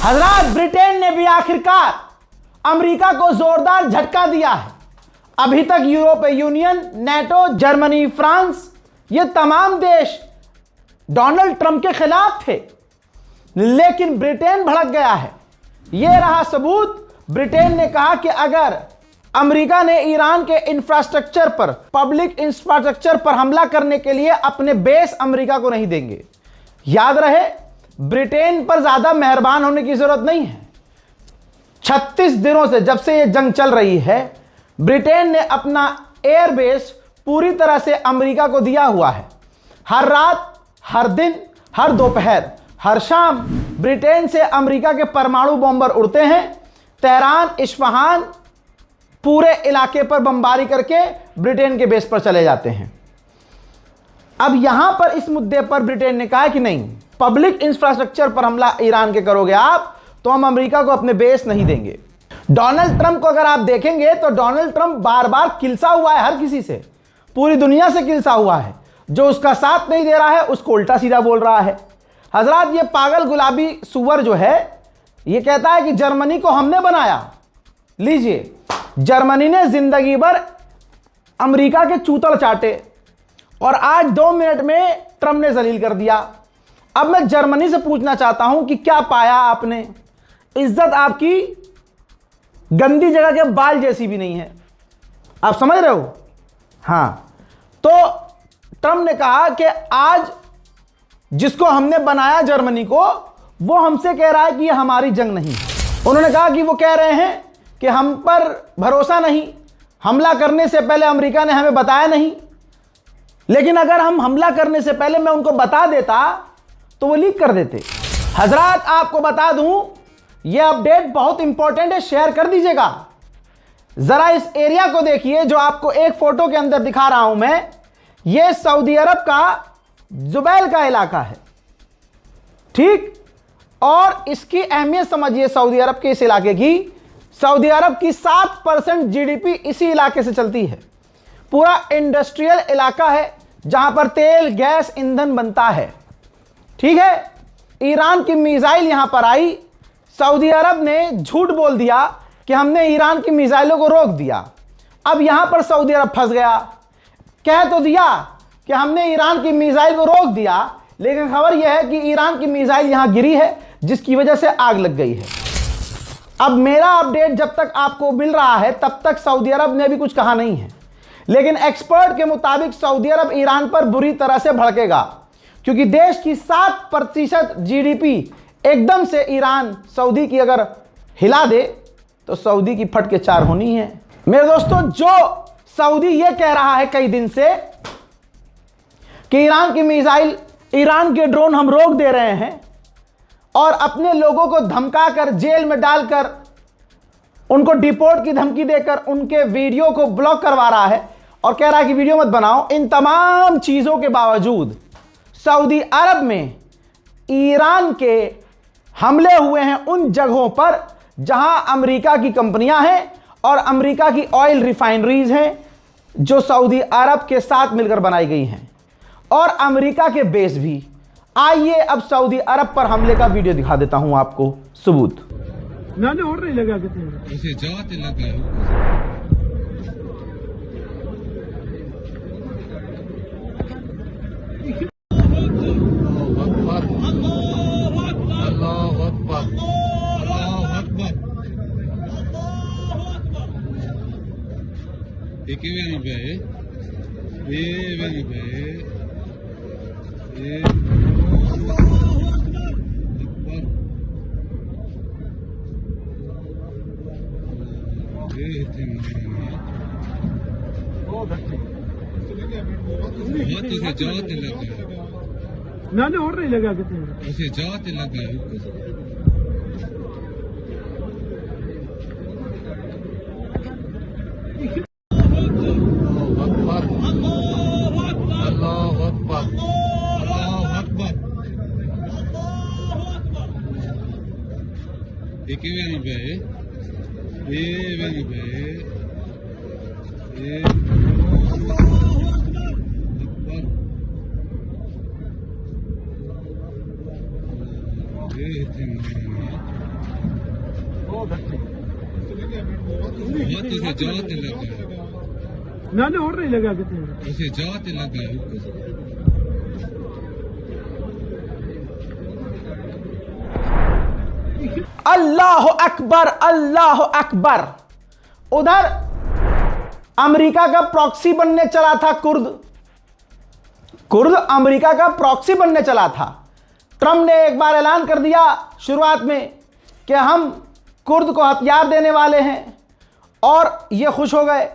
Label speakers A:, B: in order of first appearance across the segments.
A: हजरात, ब्रिटेन ने भी आखिरकार अमेरिका को जोरदार झटका दिया है। अभी तक यूरोपीय यूनियन, नेटो, जर्मनी, फ्रांस, ये तमाम देश डोनाल्ड ट्रंप के खिलाफ थे, लेकिन ब्रिटेन भड़क गया है। यह रहा सबूत। ब्रिटेन ने कहा कि अगर अमेरिका ने ईरान के इंफ्रास्ट्रक्चर पर, पब्लिक इंफ्रास्ट्रक्चर पर हमला करने के लिए अपने बेस अमेरिका को नहीं देंगे। याद रहे, ब्रिटेन पर ज्यादा मेहरबान होने की जरूरत नहीं है। 36 दिनों से, जब से यह जंग चल रही है, ब्रिटेन ने अपना एयरबेस पूरी तरह से अमेरिका को दिया हुआ है। हर रात, हर दिन, हर दोपहर, हर शाम ब्रिटेन से अमेरिका के परमाणु बॉम्बर उड़ते हैं। तेहरान, इस्फहान, पूरे इलाके पर बमबारी करके ब्रिटेन के बेस पर चले जाते हैं। अब यहां पर इस मुद्दे पर ब्रिटेन ने कहा कि नहीं, पब्लिक इंफ्रास्ट्रक्चर पर हमला ईरान के करोगे आप तो हम अमेरिका को अपने बेस नहीं देंगे। डोनाल्ड ट्रंप को अगर आप देखेंगे तो डोनाल्ड ट्रंप बार बार किलसा हुआ है, हर किसी से, पूरी दुनिया से किलसा हुआ है। जो उसका साथ नहीं दे रहा है उसको उल्टा सीधा बोल रहा है। हजरात, ये पागल गुलाबी सुअर जो है, ये कहता है कि जर्मनी को हमने बनाया। लीजिए, जर्मनी ने जिंदगी भर अमेरिका के चूतड़ चाटे और आज 2 मिनट में ट्रंप ने जलील कर दिया। अब मैं जर्मनी से पूछना चाहता हूं कि क्या पाया आपने? इज्जत आपकी गंदी जगह के बाल जैसी भी नहीं है। आप समझ रहे हो? हां, तो ट्रंप ने कहा कि आज जिसको हमने बनाया जर्मनी को, वो हमसे कह रहा है कि ये हमारी जंग नहीं है। उन्होंने कहा कि वो कह रहे हैं कि हम पर भरोसा नहीं, हमला करने से पहले अमेरिका ने हमें बताया नहीं। लेकिन अगर हम हमला करने से पहले मैं उनको बता देता तो वो लीक कर देते। हजरात, आपको बता दूं, यह अपडेट बहुत इंपॉर्टेंट है, शेयर कर दीजिएगा। जरा इस एरिया को देखिए जो आपको एक फोटो के अंदर दिखा रहा हूं मैं। यह सऊदी अरब का जुबैल का इलाका है, ठीक? और इसकी अहमियत समझिए सऊदी अरब के इस इलाके की। सऊदी अरब की 7% जीडीपी इसी इलाके से चलती है। पूरा इंडस्ट्रियल इलाका है जहां पर तेल, गैस, ईंधन बनता है, ठीक है? ईरान की मिसाइल यहां पर आई, सऊदी अरब ने झूठ बोल दिया कि हमने ईरान की मिसाइलों को रोक दिया। अब यहां पर सऊदी अरब फंस गया। कह तो दिया कि हमने ईरान की मिसाइल को रोक दिया, लेकिन खबर यह है कि ईरान की मिसाइल यहां गिरी है, जिसकी वजह से आग लग गई है। अब मेरा अपडेट जब तक आपको मिल रहा है तब तक सऊदी अरब ने भी कुछ कहा नहीं है, लेकिन एक्सपर्ट के मुताबिक सऊदी अरब ईरान पर बुरी तरह से भड़केगा, क्योंकि देश की 7% जीडीपी एकदम से ईरान सऊदी की अगर हिला दे तो सऊदी की फट के 4 होनी है। मेरे दोस्तों, जो सऊदी ये कह रहा है कई दिन से कि ईरान की मिसाइल, ईरान के ड्रोन हम रोक दे रहे हैं, और अपने लोगों को धमकाकर, जेल में डालकर, उनको डिपोर्ट की धमकी देकर उनके वीडियो को ब्लॉक करवा रहा है और कह रहा है कि वीडियो मत बनाओ। इन तमाम चीजों के बावजूद सऊदी अरब में ईरान के हमले हुए हैं उन जगहों पर जहां अमेरिका की कंपनियां हैं और अमेरिका की ऑयल रिफाइनरीज हैं, जो सऊदी अरब के साथ मिलकर बनाई गई हैं, और अमेरिका के बेस भी। आइए अब सऊदी अरब पर हमले का वीडियो दिखा देता हूं आपको, सबूत।
B: मैंने और नहीं लगा कितने
C: उसे जाते लगा अल्लाह अकबर, अल्लाह अकबर। एक वेन पे ये वेन पे ये उसे जाते लगा,
B: मैंने और नहीं लगा कितने
C: उसे जाते लगा। अल्लाह अकबर, अल्लाह अकबर। एक वेन पे ये वेन पे ये अकबर।
B: बहुत अच्छे
C: बहुत उसे जात लगा है
B: मैंने और नहीं लगा कितने
C: उसे जात लगा है
A: अल्लाह अकबर, अल्लाह अकबर। उधर अमेरिका का प्रॉक्सी बनने चला था कुर्द अमेरिका का प्रॉक्सी बनने चला था। ट्रंप ने एक बार ऐलान कर दिया शुरुआत में कि हम कुर्द को हथियार देने वाले हैं और ये खुश हो गए।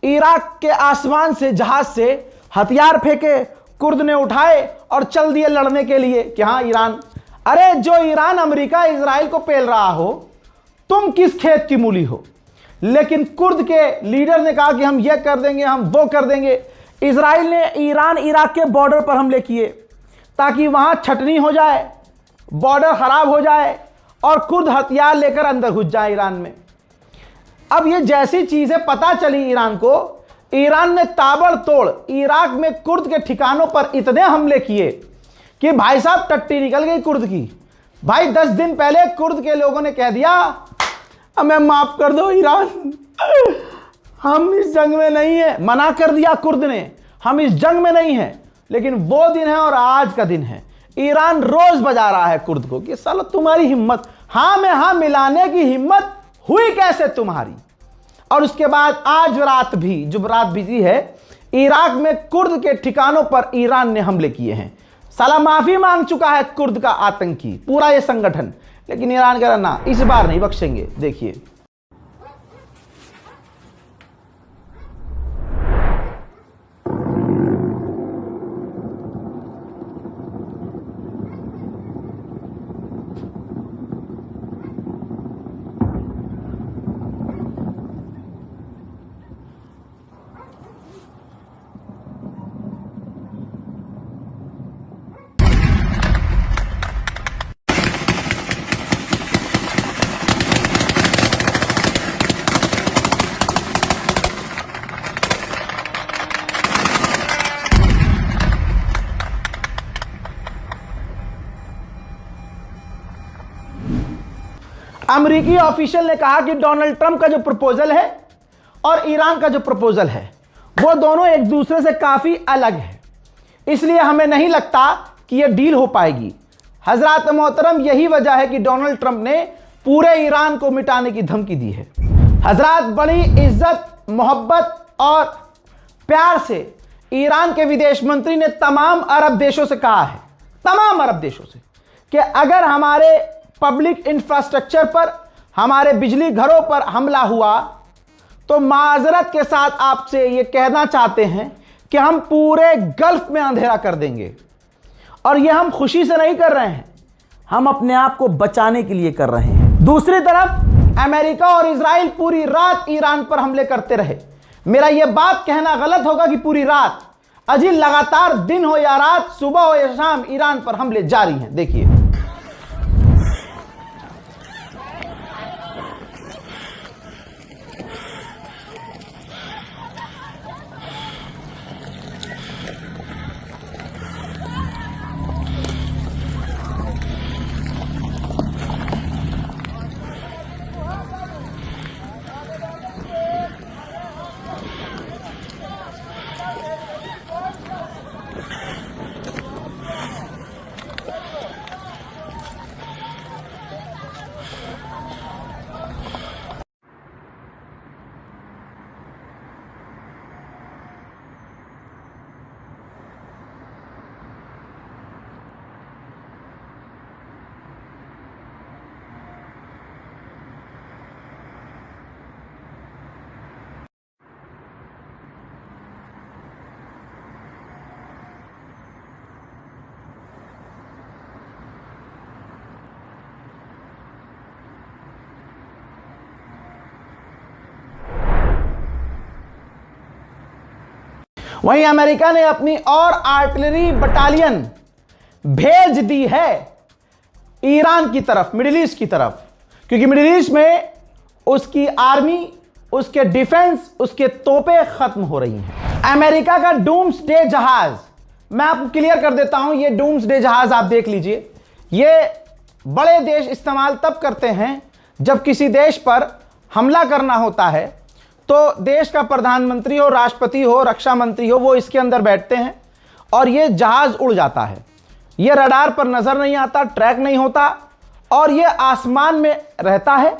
A: इराक के आसमान से जहाज से हथियार फेंके, कुर्द ने उठाए और चल दिए लड़ने के लिए कि हाँ ईरान। अरे जो ईरान अमेरिका इजराइल को पेल रहा हो, तुम किस खेत की मूली हो। लेकिन कुर्द के लीडर ने कहा कि हम ये कर देंगे, हम वो कर देंगे। इजराइल ने ईरान इराक के बॉर्डर पर हमले किए ताकि वहां छटनी हो जाए, बॉर्डर खराब हो जाए और कुर्द हथियार लेकर अंदर घुस जाए ईरान में। अब ये जैसी चीजें पता चली ईरान को, ईरान ने ताबड़तोड़ इराक में कुर्द के ठिकानों पर इतने हमले किए कि भाई साहब टट्टी निकल गई कुर्द की। भाई 10 दिन पहले कुर्द के लोगों ने कह दिया हमें माफ कर दो ईरान, हम इस जंग में नहीं है। मना कर दिया कुर्द ने, हम इस जंग में नहीं है। लेकिन वो दिन है और आज का दिन है। ईरान रोज बजा रहा है कुर्द को कि साला तुम्हारी हिम्मत, हाँ में हाँ मिलाने की हिम्मत हुई कैसे तुम्हारी। और उसके बाद आज रात भी, जो रात बीती है, इराक में कुर्द के ठिकानों पर ईरान ने हमले किए हैं। साला माफी मांग चुका है कुर्द का आतंकी पूरा ये संगठन, लेकिन ईरान कह रहा ना, इस बार नहीं बख्शेंगे। देखिए अमेरिकी ऑफिशियल ने कहा कि डोनाल्ड ट्रंप का जो प्रपोजल है और ईरान का जो प्रपोजल है वो दोनों एक दूसरे से काफी अलग है, इसलिए हमें नहीं लगता कि यह डील हो पाएगी। हजरत मोहतरम, यही वजह है कि डोनाल्ड ट्रंप ने पूरे ईरान को मिटाने की धमकी दी है। हजरत, बड़ी इज्जत, मोहब्बत और प्यार से ईरान के विदेश मंत्री ने तमाम अरब देशों से कहा है, तमाम अरब देशों से, कि अगर हमारे पब्लिक इंफ्रास्ट्रक्चर पर, हमारे बिजली घरों पर हमला हुआ तो माजरत के साथ आपसे ये कहना चाहते हैं कि हम पूरे गल्फ में अंधेरा कर देंगे। और ये हम खुशी से नहीं कर रहे हैं, हम अपने आप को बचाने के लिए कर रहे हैं। दूसरी तरफ अमेरिका और इजराइल पूरी रात ईरान पर हमले करते रहे। मेरा यह बात कहना गलत होगा कि पूरी रात, अजी लगातार दिन हो या रात, सुबह हो या शाम, ईरान पर हमले जारी हैं। देखिए वहीं अमेरिका ने अपनी और आर्टिलरी बटालियन भेज दी है ईरान की तरफ, मिडिल ईस्ट की तरफ, क्योंकि मिडिल ईस्ट में उसकी आर्मी, उसके डिफेंस, उसके तोपें खत्म हो रही हैं। अमेरिका का डूम्सडे जहाज, मैं आपको क्लियर कर देता हूं, ये डूम्सडे जहाज आप देख लीजिए, ये बड़े देश इस्तेमाल तब करते हैं जब किसी देश पर हमला करना होता है, तो देश का प्रधानमंत्री हो, राष्ट्रपति हो, रक्षा मंत्री हो, वो इसके अंदर बैठते हैं और ये जहाज उड़ जाता है। ये रडार पर नजर नहीं आता, ट्रैक नहीं होता और ये आसमान में रहता है।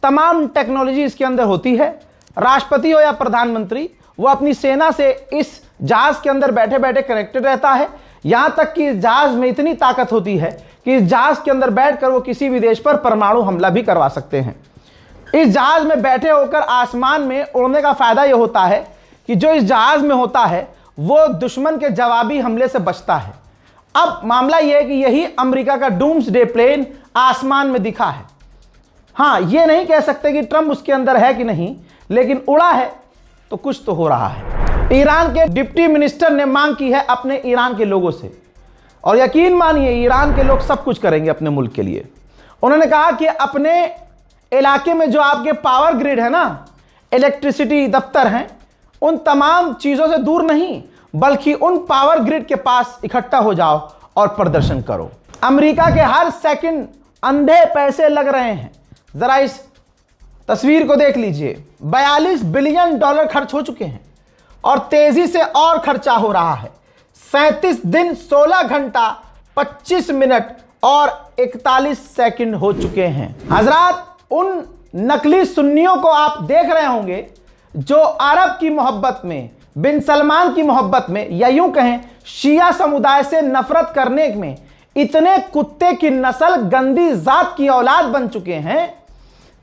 A: तमाम टेक्नोलॉजी इसके अंदर होती है। राष्ट्रपति हो या प्रधानमंत्री, वो अपनी सेना से इस जहाज के अंदर बैठे बैठे कनेक्टेड रहता है। यहां तक कि इस जहाज में इतनी ताकत होती है कि इस जहाज के अंदर बैठकर वो किसी भी देश पर परमाणु हमला भी करवा सकते हैं। इस जहाज में बैठे होकर आसमान में उड़ने का फायदा यह होता है कि जो इस जहाज में होता है वो दुश्मन के जवाबी हमले से बचता है। अब मामला यह है कि यही अमेरिका का डूम्सडे प्लेन आसमान में दिखा है। हाँ, ये नहीं कह सकते कि ट्रंप उसके अंदर है कि नहीं, लेकिन उड़ा है तो कुछ तो हो रहा है। ईरान के डिप्टी मिनिस्टर ने मांग की है अपने ईरान के लोगों से, और यकीन मानिए ईरान के लोग सब कुछ करेंगे अपने मुल्क के लिए। उन्होंने कहा कि अपने इलाके में जो आपके पावर ग्रिड है ना, इलेक्ट्रिसिटी दफ्तर हैं, उन तमाम चीज़ों से दूर नहीं बल्कि उन पावर ग्रिड के पास इकट्ठा हो जाओ और प्रदर्शन करो। अमेरिका के हर सेकंड अंधे पैसे लग रहे हैं। जरा इस तस्वीर को देख लीजिए। 42 बिलियन डॉलर खर्च हो चुके हैं और तेजी से और खर्चा हो रहा है। 37 दिन 16 घंटा 25 मिनट और 41 सेकंड हो चुके हैं। हजरात, उन नकली सुन्नियों को आप देख रहे होंगे जो अरब की मोहब्बत में, बिन सलमान की मोहब्बत में, या यूं कहें शिया समुदाय से नफरत करने में इतने कुत्ते की नस्ल, गंदी जात की औलाद बन चुके हैं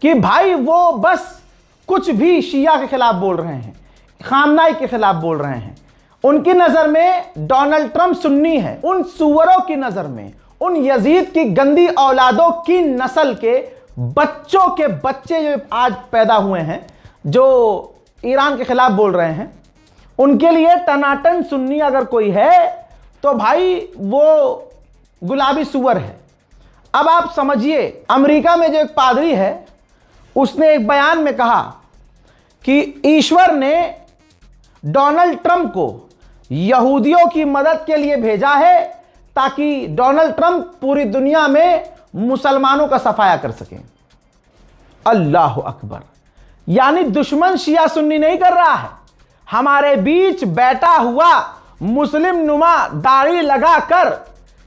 A: कि भाई वो बस कुछ भी शिया के खिलाफ बोल रहे हैं, खामनाई के खिलाफ बोल रहे हैं। उनकी नजर में डोनाल्ड ट्रंप सुन्नी है। उन सुअरों की नजर में, उन यजीद की गंदी औलादों की नस्ल के बच्चों के बच्चे जो आज पैदा हुए हैं, जो ईरान के खिलाफ बोल रहे हैं, उनके लिए टनाटन सुन्नी अगर कोई है तो भाई वो गुलाबी सुअर है। अब आप समझिए, अमेरिका में जो एक पादरी है उसने एक बयान में कहा कि ईश्वर ने डोनाल्ड ट्रंप को यहूदियों की मदद के लिए भेजा है ताकि डोनाल्ड ट्रंप पूरी दुनिया में मुसलमानों का सफाया कर सकें। अल्लाह अकबर। यानी दुश्मन शिया सुन्नी नहीं कर रहा है, हमारे बीच बैठा हुआ मुस्लिम नुमा दाढ़ी लगाकर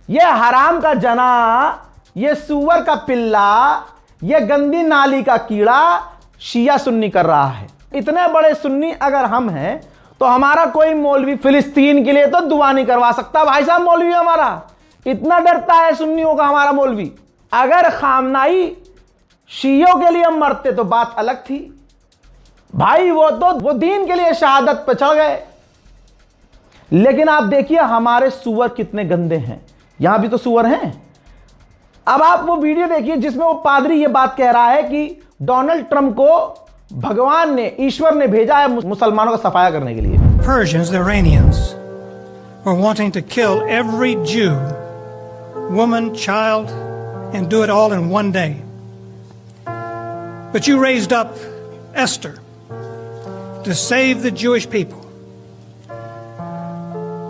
A: ये हराम का जना, ये सुअर का पिल्ला, ये गंदी नाली का कीड़ा शिया सुन्नी कर रहा है। इतने बड़े सुन्नी अगर हम हैं तो हमारा कोई मौलवी फिलिस्तीन के लिए तो दुआ नहीं करवा सकता। भाई साहब, मौलवी हमारा इतना डरता है सुन्नियों का हमारा मौलवी। अगर खामनाई शियों के लिए मरते तो बात अलग थी भाई, वो दीन के लिए शहादत पे चढ़ गए। लेकिन आप देखिए हमारे सुअर कितने गंदे हैं। यहां भी तो सुअर हैं। अब आप वो वीडियो देखिए जिसमें वो पादरी ये बात कह रहा है कि डोनाल्ड ट्रंप को भगवान ने, ईश्वर ने भेजा है मुसलमानों का सफाया करने के लिए।
D: Persians, the Iranians, were wanting to kill every Jew, woman, child, and do it all in one day. But you raised up Esther to save the Jewish people.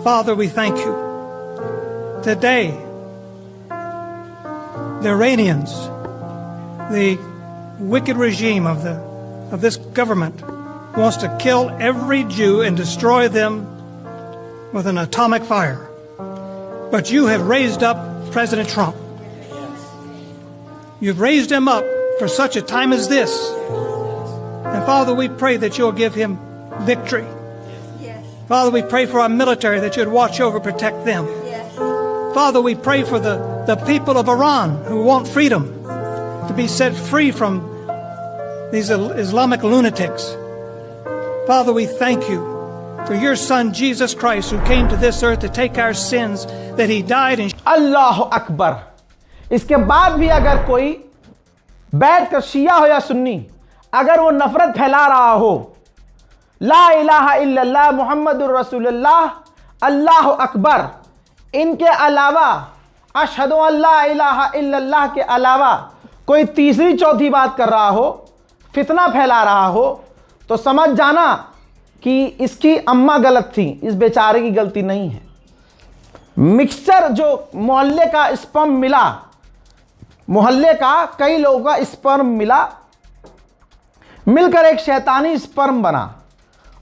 D: Father, we thank you. Today, the Iranians, the wicked regime of this government, wants to kill every Jew and destroy them with an atomic fire. But you have raised up President Trump. You've raised him up for such a time as this. And Father, we pray that you'll give him victory. Father, we pray for our military that you'd watch over, protect them. Father, we pray for the people of Iran who want freedom to be set free from these Islamic lunatics. Father, we thank you for your son Jesus Christ who came to this earth to take our sins, that he died and
A: अल्लाह अकबर। इसके बाद भी अगर कोई बैठकर शिया हो या सुन्नी अगर वो नफरत फैला रहा हो, ला इलाहा इल्लल्लाह मुहम्मदुर रसूलुल्लाह, अल्लाह अकबर, इनके अलावा अशहदु अल्ला इलाहा इल्लल्लाह के अलावा कोई तीसरी चौथी बात कर रहा हो, फितना फैला रहा हो, तो समझ जाना कि इसकी अम्मा गलत थी, इस बेचारे की गलती नहीं है। मिक्सचर जो मोहल्ले का स्पम मिला मोहल्ले का कई लोगों का स्पर्म मिला, मिलकर एक शैतानी स्पर्म बना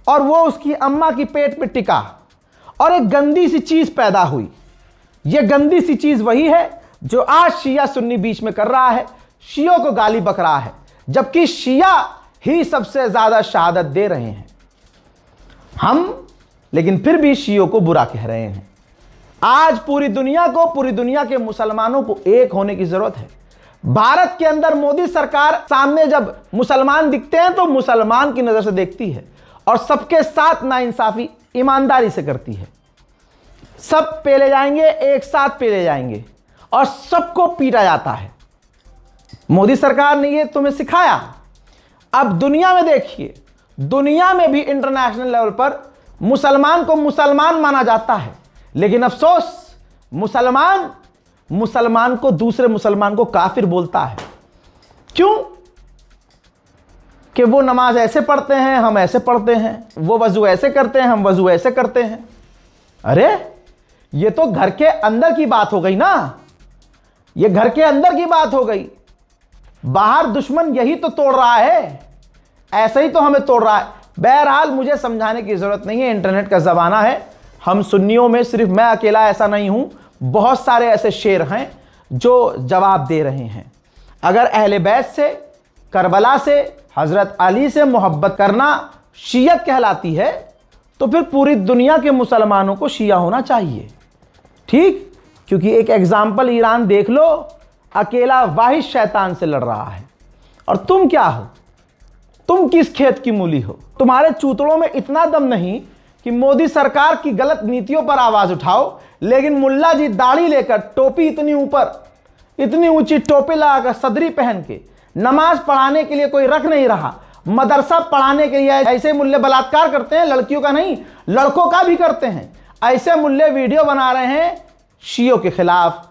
A: और वो उसकी अम्मा की पेट पे टिका और एक गंदी सी चीज पैदा हुई। ये गंदी सी चीज वही है जो आज शिया सुन्नी बीच में कर रहा है, शियों को गाली बक रहा है, जबकि शिया ही सबसे ज्यादा शहादत दे रहे हैं। हम लेकिन फिर भी शियों को बुरा कह रहे हैं। आज पूरी दुनिया के मुसलमानों को एक होने की जरूरत है। भारत के अंदर मोदी सरकार सामने जब मुसलमान दिखते हैं तो मुसलमान की नजर से देखती है और सबके साथ नाइंसाफी ईमानदारी से करती है। सब पेले जाएंगे, एक साथ पेले जाएंगे और सबको पीटा जाता है। मोदी सरकार ने ये तुम्हें सिखाया। अब दुनिया में देखिए, दुनिया में भी इंटरनेशनल लेवल पर मुसलमान को मुसलमान माना जाता है, लेकिन अफसोस मुसलमान को दूसरे मुसलमान को काफिर बोलता है। क्यों? कि वो नमाज ऐसे पढ़ते हैं, हम ऐसे पढ़ते हैं, वो वजू ऐसे करते हैं, हम वजू ऐसे करते हैं। अरे ये तो घर के अंदर की बात हो गई ना, ये घर के अंदर की बात हो गई। बाहर दुश्मन यही तो तोड़ रहा है, ऐसे ही तो हमें तोड़ रहा है। बहरहाल मुझे समझाने की जरूरत नहीं है, इंटरनेट का जमाना है। हम सुन्नियों में सिर्फ मैं अकेला ऐसा नहीं हूं, बहुत सारे ऐसे शेर हैं जो जवाब दे रहे हैं। अगर अहले बैत से, करबला से, हजरत अली से मोहब्बत करना शियत कहलाती है तो फिर पूरी दुनिया के मुसलमानों को शिया होना चाहिए। ठीक? क्योंकि एक एग्जाम्पल ईरान देख लो, अकेला वाहिद शैतान से लड़ रहा है। और तुम क्या हो? तुम किस खेत की मूली हो? तुम्हारे चूतड़ों में इतना दम नहीं कि मोदी सरकार की गलत नीतियों पर आवाज उठाओ, लेकिन मुल्ला जी दाढ़ी लेकर, टोपी इतनी ऊपर, इतनी ऊंची टोपी लगाकर, सदरी पहन के नमाज पढ़ाने के लिए कोई रख नहीं रहा, मदरसा पढ़ाने के लिए ऐसे मुल्ले बलात्कार करते हैं, लड़कियों का नहीं लड़कों का भी करते हैं। ऐसे मुल्ले वीडियो बना रहे हैं शियों के खिलाफ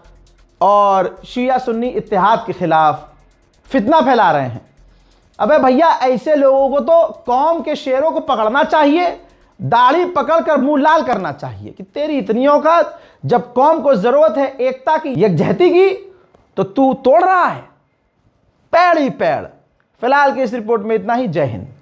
A: और शिया सुन्नी इत्तेहाद के खिलाफ, फितना फैला रहे हैं। अबे भैया, ऐसे लोगों को तो कौम के शेरों को पकड़ना चाहिए, दाढ़ी पकड़कर मुंह लाल करना चाहिए कि तेरी इतनी औकात, जब कौम को जरूरत है एकता की, यकजहती की, तो तू तोड़ रहा है। पैड़ ही पैड़। फिलहाल की इस रिपोर्ट में इतना ही। जय हिंद।